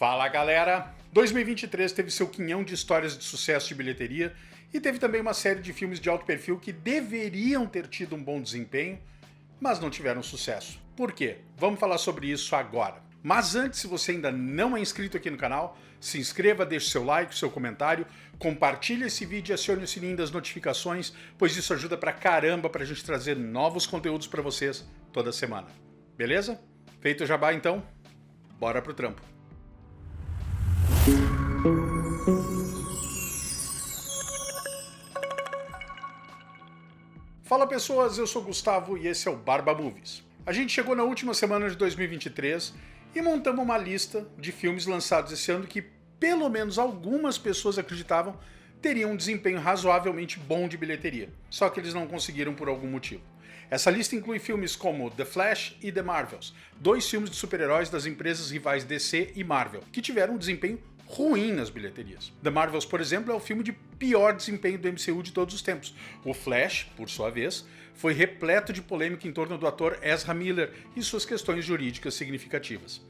Fala galera! 2023 teve seu quinhão de histórias de sucesso de bilheteria e teve também uma série de filmes de alto perfil que deveriam ter tido um bom desempenho, mas não tiveram sucesso. Por quê? Vamos falar sobre isso agora. Mas antes, se você ainda não é inscrito aqui no canal, se inscreva, deixe seu like, seu comentário, compartilhe esse vídeo e acione o sininho das notificações, pois isso ajuda pra caramba pra gente trazer novos conteúdos pra vocês toda semana. Beleza? Feito o jabá então, bora pro trampo. Fala pessoas, eu sou o Gustavo e esse é o Barba Movies. A gente chegou na última semana de 2023 e montamos uma lista de filmes lançados esse ano que pelo menos algumas pessoas acreditavam teriam um desempenho razoavelmente bom de bilheteria, só que eles não conseguiram por algum motivo. Essa lista inclui filmes como The Flash e The Marvels, dois filmes de super-heróis das empresas rivais DC e Marvel, que tiveram um desempenho ruim nas bilheterias. The Marvels, por exemplo, é o filme de pior desempenho do MCU de todos os tempos. O Flash, por sua vez, foi repleto de polêmica em torno do ator Ezra Miller e suas questões jurídicas significativas.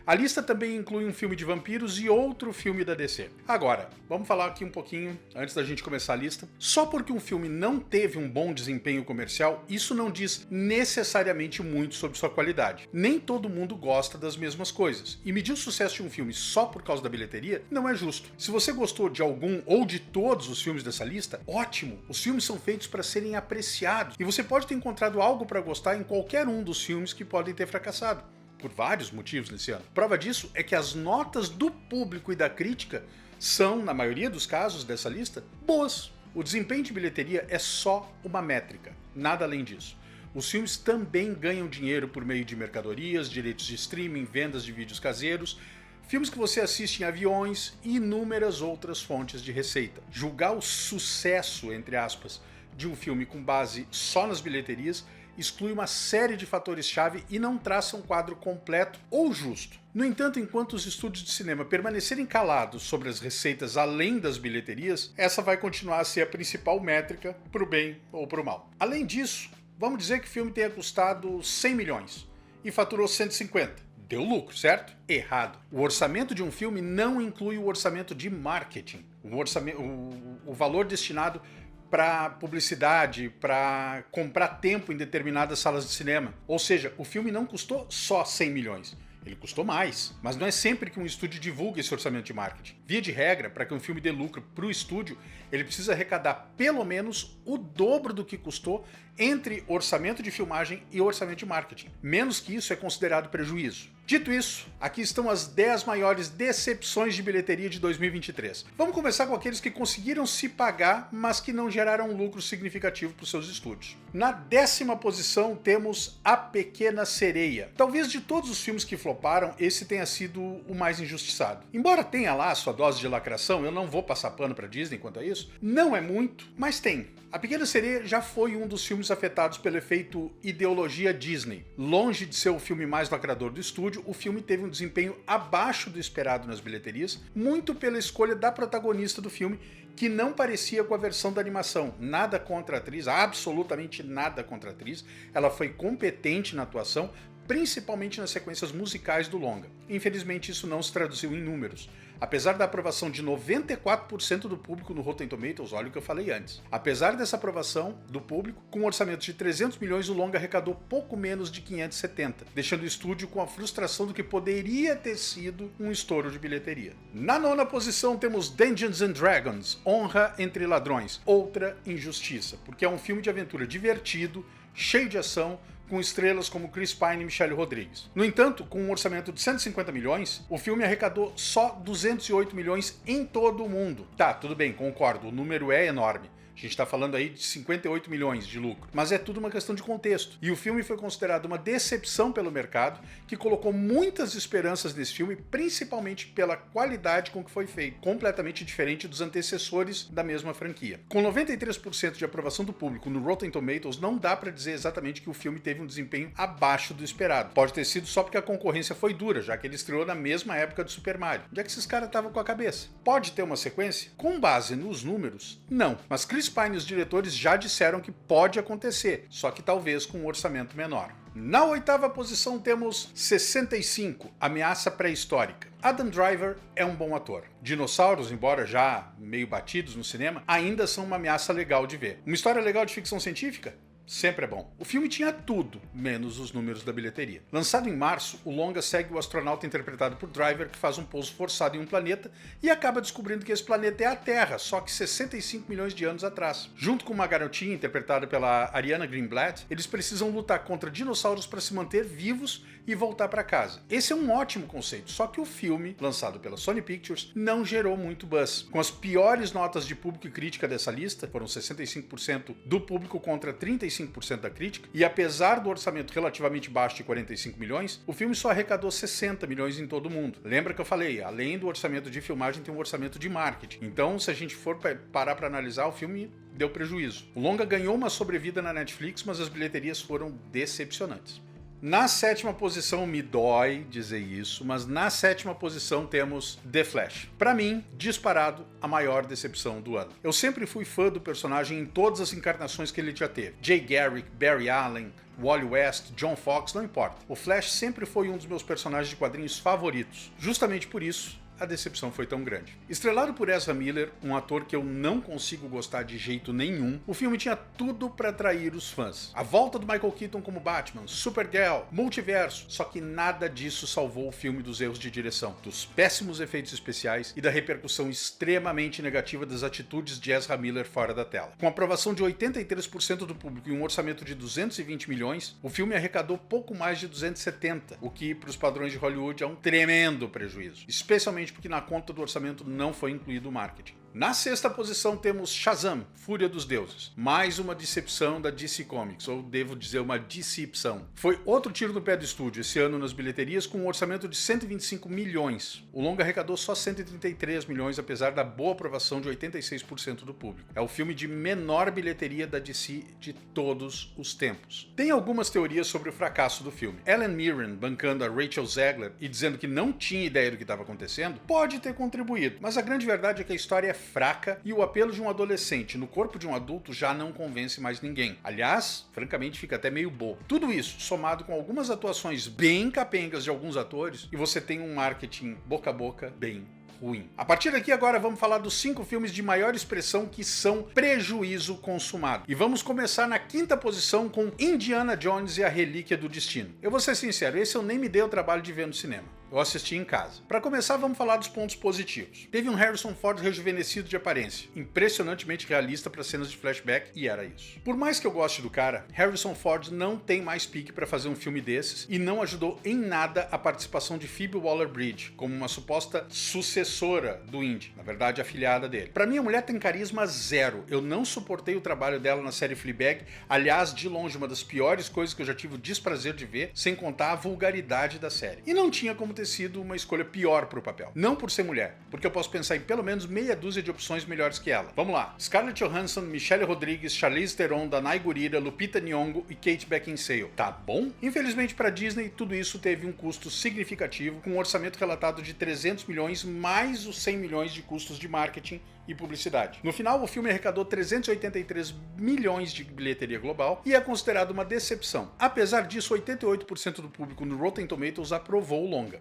A lista também inclui um filme de vampiros e outro filme da DC. Agora, vamos falar aqui um pouquinho, antes da gente começar a lista. Só porque um filme não teve um bom desempenho comercial, isso não diz necessariamente muito sobre sua qualidade. Nem todo mundo gosta das mesmas coisas. E medir o sucesso de um filme só por causa da bilheteria não é justo. Se você gostou de algum ou de todos os filmes dessa lista, ótimo! Os filmes são feitos para serem apreciados. E você pode ter encontrado algo para gostar em qualquer um dos filmes que podem ter fracassado. Por vários motivos nesse ano. Prova disso é que as notas do público e da crítica são, na maioria dos casos dessa lista, boas. O desempenho de bilheteria é só uma métrica, nada além disso. Os filmes também ganham dinheiro por meio de mercadorias, direitos de streaming, vendas de vídeos caseiros, filmes que você assiste em aviões e inúmeras outras fontes de receita. Julgar o sucesso, entre aspas, de um filme com base só nas bilheterias exclui uma série de fatores-chave e não traça um quadro completo ou justo. No entanto, enquanto os estúdios de cinema permanecerem calados sobre as receitas além das bilheterias, essa vai continuar a ser a principal métrica para o bem ou para o mal. Além disso, vamos dizer que o filme tenha custado 100 milhões e faturou 150. Deu lucro, certo? Errado. O orçamento de um filme não inclui o orçamento de marketing. O valor destinado para publicidade, para comprar tempo em determinadas salas de cinema. Ou seja, o filme não custou só 100 milhões. Ele custou mais, mas não é sempre que um estúdio divulga esse orçamento de marketing. Via de regra, para que um filme dê lucro para o estúdio, ele precisa arrecadar pelo menos o dobro do que custou entre orçamento de filmagem e orçamento de marketing. Menos que isso é considerado prejuízo. Dito isso, aqui estão as 10 maiores decepções de bilheteria de 2023. Vamos começar com aqueles que conseguiram se pagar, mas que não geraram um lucro significativo para os seus estúdios. Na 10ª posição temos A Pequena Sereia. Talvez de todos os filmes que floparam, esse tenha sido o mais injustiçado. Embora tenha lá a sua dose de lacração, eu não vou passar pano para Disney quanto a isso, não é muito, mas tem. A Pequena Sereia já foi um dos filmes afetados pelo efeito ideologia Disney. Longe de ser o filme mais lacrador do estúdio, o filme teve um desempenho abaixo do esperado nas bilheterias, muito pela escolha da protagonista do filme, que não parecia com a versão da animação. Nada contra a atriz, absolutamente nada contra a atriz. Ela foi competente na atuação, principalmente nas sequências musicais do longa. Infelizmente isso não se traduziu em números. Apesar da aprovação de 94% do público no Rotten Tomatoes, olha o que eu falei antes. Apesar dessa aprovação do público, com um orçamento de 300 milhões, o longa arrecadou pouco menos de 570, deixando o estúdio com a frustração do que poderia ter sido um estouro de bilheteria. Na 9ª posição temos Dungeons and Dragons, Honra entre Ladrões, outra injustiça, porque é um filme de aventura divertido, cheio de ação, com estrelas como Chris Pine e Michelle Rodrigues. No entanto, com um orçamento de 150 milhões, o filme arrecadou só 208 milhões em todo o mundo. Tá, tudo bem, concordo, o número é enorme. A gente está falando aí de 58 milhões de lucro. Mas é tudo uma questão de contexto. E o filme foi considerado uma decepção pelo mercado, que colocou muitas esperanças nesse filme, principalmente pela qualidade com que foi feito, completamente diferente dos antecessores da mesma franquia. Com 93% de aprovação do público no Rotten Tomatoes, não dá para dizer exatamente que o filme teve um desempenho abaixo do esperado. Pode ter sido só porque a concorrência foi dura, já que ele estreou na mesma época do Super Mario. Onde é que esses caras estavam com a cabeça? Pode ter uma sequência? Com base nos números, não. Mas Chris Pine e os diretores já disseram que pode acontecer, só que talvez com um orçamento menor. Na oitava posição temos 65, Ameaça Pré-Histórica. Adam Driver é um bom ator. Dinossauros, embora já meio batidos no cinema, ainda são uma ameaça legal de ver. Uma história legal de ficção científica? Sempre é bom. O filme tinha tudo, menos os números da bilheteria. Lançado em março, o longa segue o astronauta interpretado por Driver, que faz um pouso forçado em um planeta e acaba descobrindo que esse planeta é a Terra, só que 65 milhões de anos atrás. Junto com uma garotinha interpretada pela Ariana Greenblatt, eles precisam lutar contra dinossauros para se manter vivos e voltar para casa. Esse é um ótimo conceito, só que o filme, lançado pela Sony Pictures, não gerou muito buzz. Com as piores notas de público e crítica dessa lista, foram 65% do público contra 35% da crítica, e apesar do orçamento relativamente baixo de 45 milhões, o filme só arrecadou 60 milhões em todo o mundo. Lembra que eu falei, além do orçamento de filmagem, tem um orçamento de marketing. Então, se a gente for parar para analisar, o filme deu prejuízo. O longa ganhou uma sobrevida na Netflix, mas as bilheterias foram decepcionantes. Na sétima posição, me dói dizer isso, mas na sétima posição temos The Flash. Pra mim, disparado, a maior decepção do ano. Eu sempre fui fã do personagem em todas as encarnações que ele já teve. Jay Garrick, Barry Allen, Wally West, John Fox, não importa. O Flash sempre foi um dos meus personagens de quadrinhos favoritos. Justamente por isso, a decepção foi tão grande. Estrelado por Ezra Miller, um ator que eu não consigo gostar de jeito nenhum, o filme tinha tudo para atrair os fãs. A volta do Michael Keaton como Batman, Supergirl, multiverso, só que nada disso salvou o filme dos erros de direção, dos péssimos efeitos especiais e da repercussão extremamente negativa das atitudes de Ezra Miller fora da tela. Com aprovação de 83% do público e um orçamento de 220 milhões, o filme arrecadou pouco mais de 270, o que, para os padrões de Hollywood, é um tremendo prejuízo, especialmente porque na conta do orçamento não foi incluído o marketing. Na sexta posição temos Shazam, Fúria dos Deuses. Mais uma decepção da DC Comics, ou devo dizer uma decepção. Foi outro tiro no pé do estúdio esse ano nas bilheterias com um orçamento de 125 milhões. O longa arrecadou só 133 milhões, apesar da boa aprovação de 86% do público. É o filme de menor bilheteria da DC de todos os tempos. Tem algumas teorias sobre o fracasso do filme. Ellen Mirren bancando a Rachel Zegler e dizendo que não tinha ideia do que estava acontecendo, pode ter contribuído, mas a grande verdade é que a história é fraca e o apelo de um adolescente no corpo de um adulto já não convence mais ninguém. Aliás, francamente, fica até meio bobo. Tudo isso, somado com algumas atuações bem capengas de alguns atores, e você tem um marketing boca a boca bem ruim. A partir daqui agora vamos falar dos 5 filmes de maior expressão que são prejuízo consumado. E vamos começar na quinta posição com Indiana Jones e a Relíquia do Destino. Eu vou ser sincero, esse eu nem me dei o trabalho de ver no cinema. Eu assisti em casa. Para começar, vamos falar dos pontos positivos. Teve um Harrison Ford rejuvenescido de aparência, impressionantemente realista para cenas de flashback, e era isso. Por mais que eu goste do cara, Harrison Ford não tem mais pique para fazer um filme desses e não ajudou em nada a participação de Phoebe Waller-Bridge como uma suposta sucessora do Indy, na verdade afilhada dele. Para mim a mulher tem carisma zero. Eu não suportei o trabalho dela na série Fleabag, aliás, de longe uma das piores coisas que eu já tive o desprazer de ver, sem contar a vulgaridade da série. E não tinha como ter sido uma escolha pior pro papel. Não por ser mulher, porque eu posso pensar em pelo menos meia dúzia de opções melhores que ela. Vamos lá. Scarlett Johansson, Michelle Rodrigues, Charlize Theron, Danai Gurira, Lupita Nyong'o e Kate Beckinsale. Tá bom? Infelizmente para Disney, tudo isso teve um custo significativo, com um orçamento relatado de 300 milhões mais os 100 milhões de custos de marketing e publicidade. No final, o filme arrecadou 383 milhões de bilheteria global e é considerado uma decepção. Apesar disso, 88% do público no Rotten Tomatoes aprovou o longa.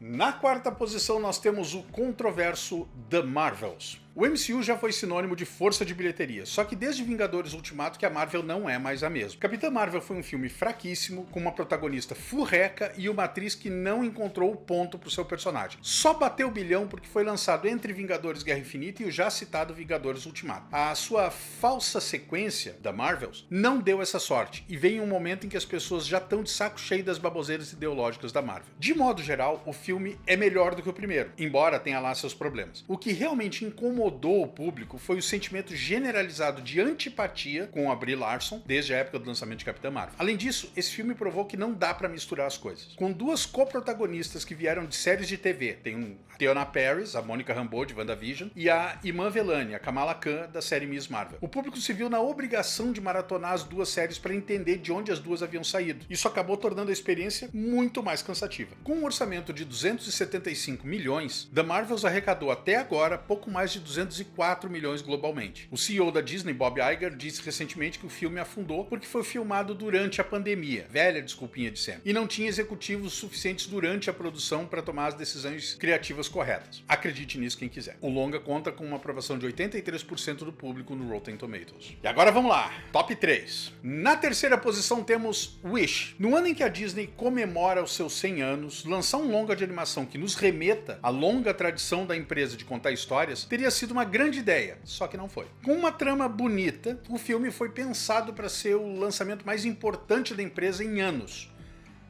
Na quarta posição nós temos o controverso The Marvels. O MCU já foi sinônimo de força de bilheteria, só que desde Vingadores Ultimato que a Marvel não é mais a mesma. Capitã Marvel foi um filme fraquíssimo, com uma protagonista furreca e uma atriz que não encontrou o ponto pro seu personagem. Só bateu o bilhão porque foi lançado entre Vingadores Guerra Infinita e o já citado Vingadores Ultimato. A sua falsa sequência, da Marvels, não deu essa sorte, e veio em um momento em que as pessoas já estão de saco cheio das baboseiras ideológicas da Marvel. De modo geral, o filme é melhor do que o primeiro, embora tenha lá seus problemas. O que realmente incomodou o público foi o sentimento generalizado de antipatia com a Brie Larson desde a época do lançamento de Capitã Marvel. Além disso, esse filme provou que não dá pra misturar as coisas. Com duas coprotagonistas que vieram de séries de TV, tem a Teyonah Parris, a Monica Rambeau de WandaVision, e a Iman Vellani, a Kamala Khan da série Miss Marvel. O público se viu na obrigação de maratonar as duas séries para entender de onde as duas haviam saído. Isso acabou tornando a experiência muito mais cansativa. Com um orçamento de 275 milhões, The Marvels arrecadou até agora pouco mais de 204 milhões globalmente. O CEO da Disney, Bob Iger, disse recentemente que o filme afundou porque foi filmado durante a pandemia, velha desculpinha de sempre, e não tinha executivos suficientes durante a produção para tomar as decisões criativas corretas. Acredite nisso quem quiser. O longa conta com uma aprovação de 83% do público no Rotten Tomatoes. E agora vamos lá, top 3. Na terceira posição temos Wish. No ano em que a Disney comemora os seus 100 anos, lançar um longa de animação que nos remeta à longa tradição da empresa de contar histórias teria sido uma grande ideia, só que não foi. Com uma trama bonita, o filme foi pensado para ser o lançamento mais importante da empresa em anos.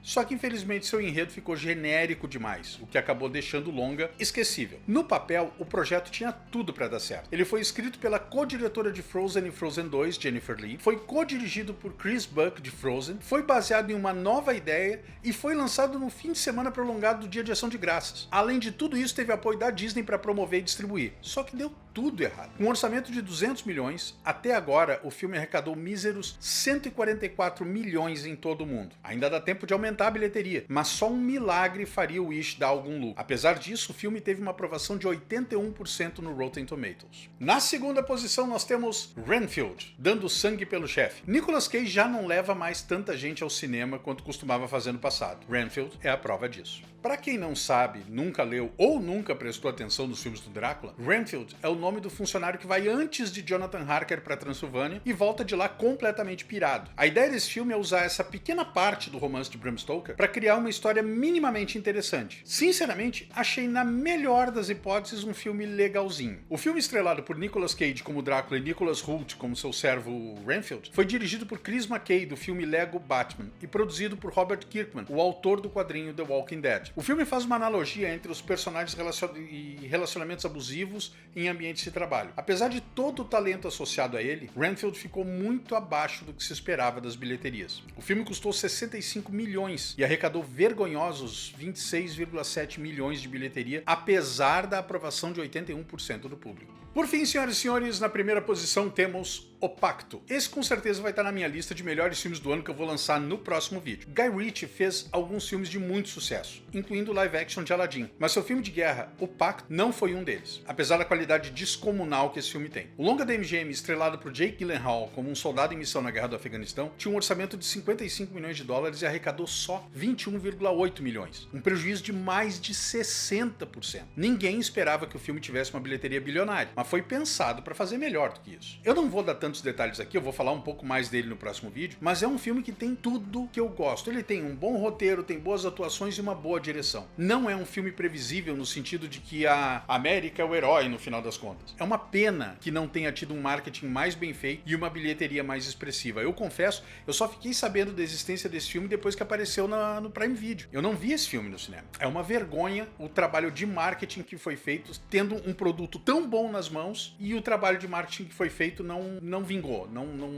Só que infelizmente seu enredo ficou genérico demais, o que acabou deixando o longa esquecível. No papel, o projeto tinha tudo para dar certo. Ele foi escrito pela co-diretora de Frozen e Frozen 2, Jennifer Lee, foi co-dirigido por Chris Buck de Frozen, foi baseado em uma nova ideia e foi lançado no fim de semana prolongado do Dia de Ação de Graças. Além de tudo isso, teve apoio da Disney para promover e distribuir. Só que deu tudo errado. Com um orçamento de 200 milhões, até agora o filme arrecadou míseros 144 milhões em todo o mundo. Ainda dá tempo de aumentar a bilheteria, mas só um milagre faria o Wish dar algum lucro. Apesar disso, o filme teve uma aprovação de 81% no Rotten Tomatoes. Na segunda posição nós temos Renfield, dando sangue pelo chefe. Nicolas Cage já não leva mais tanta gente ao cinema quanto costumava fazer no passado. Renfield é a prova disso. Para quem não sabe, nunca leu ou nunca prestou atenção nos filmes do Drácula, Renfield é o nome do funcionário que vai antes de Jonathan Harker para Transilvânia e volta de lá completamente pirado. A ideia desse filme é usar essa pequena parte do romance de Bram Stoker para criar uma história minimamente interessante. Sinceramente, achei na melhor das hipóteses um filme legalzinho. O filme, estrelado por Nicolas Cage como Drácula e Nicholas Hoult como seu servo Renfield, foi dirigido por Chris McKay do filme Lego Batman e produzido por Robert Kirkman, o autor do quadrinho The Walking Dead. O filme faz uma analogia entre os personagens e relacionamentos abusivos em ambientes de trabalho. Apesar de todo o talento associado a ele, Renfield ficou muito abaixo do que se esperava das bilheterias. O filme custou 65 milhões e arrecadou vergonhosos 26,7 milhões de bilheteria, apesar da aprovação de 81% do público. Por fim, senhoras e senhores, na primeira posição temos O Pacto. Esse com certeza vai estar na minha lista de melhores filmes do ano que eu vou lançar no próximo vídeo. Guy Ritchie fez alguns filmes de muito sucesso, incluindo o live action de Aladdin, mas seu filme de guerra, O Pacto, não foi um deles, apesar da qualidade descomunal que esse filme tem. O longa da MGM, estrelado por Jake Gyllenhaal como um soldado em missão na guerra do Afeganistão, tinha um orçamento de 55 milhões de dólares e arrecadou só 21,8 milhões, um prejuízo de mais de 60%. Ninguém esperava que o filme tivesse uma bilheteria bilionária, mas foi pensado para fazer melhor do que isso. Eu não vou dar tantos detalhes aqui, eu vou falar um pouco mais dele no próximo vídeo, mas é um filme que tem tudo que eu gosto. Ele tem um bom roteiro, tem boas atuações e uma boa direção. Não é um filme previsível no sentido de que a América é o herói no final das contas. É uma pena que não tenha tido um marketing mais bem feito e uma bilheteria mais expressiva. Eu confesso, eu só fiquei sabendo da existência desse filme depois que apareceu no Prime Video. Eu não vi esse filme no cinema. É uma vergonha o trabalho de marketing que foi feito, tendo um produto tão bom nas mãos, e o trabalho de marketing que foi feito não vingou,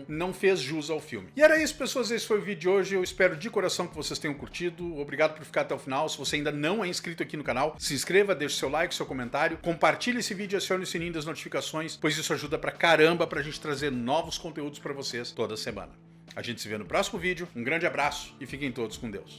não fez jus ao filme. E era isso, pessoas, esse foi o vídeo de hoje. Eu espero de coração que vocês tenham curtido. Obrigado por ficar até o final. Se você ainda não é inscrito aqui no canal, se inscreva, deixe seu like, seu comentário, compartilhe esse vídeo e acione o sininho das notificações, pois isso ajuda pra caramba pra gente trazer novos conteúdos pra vocês toda semana. A gente se vê no próximo vídeo, um grande abraço e fiquem todos com Deus.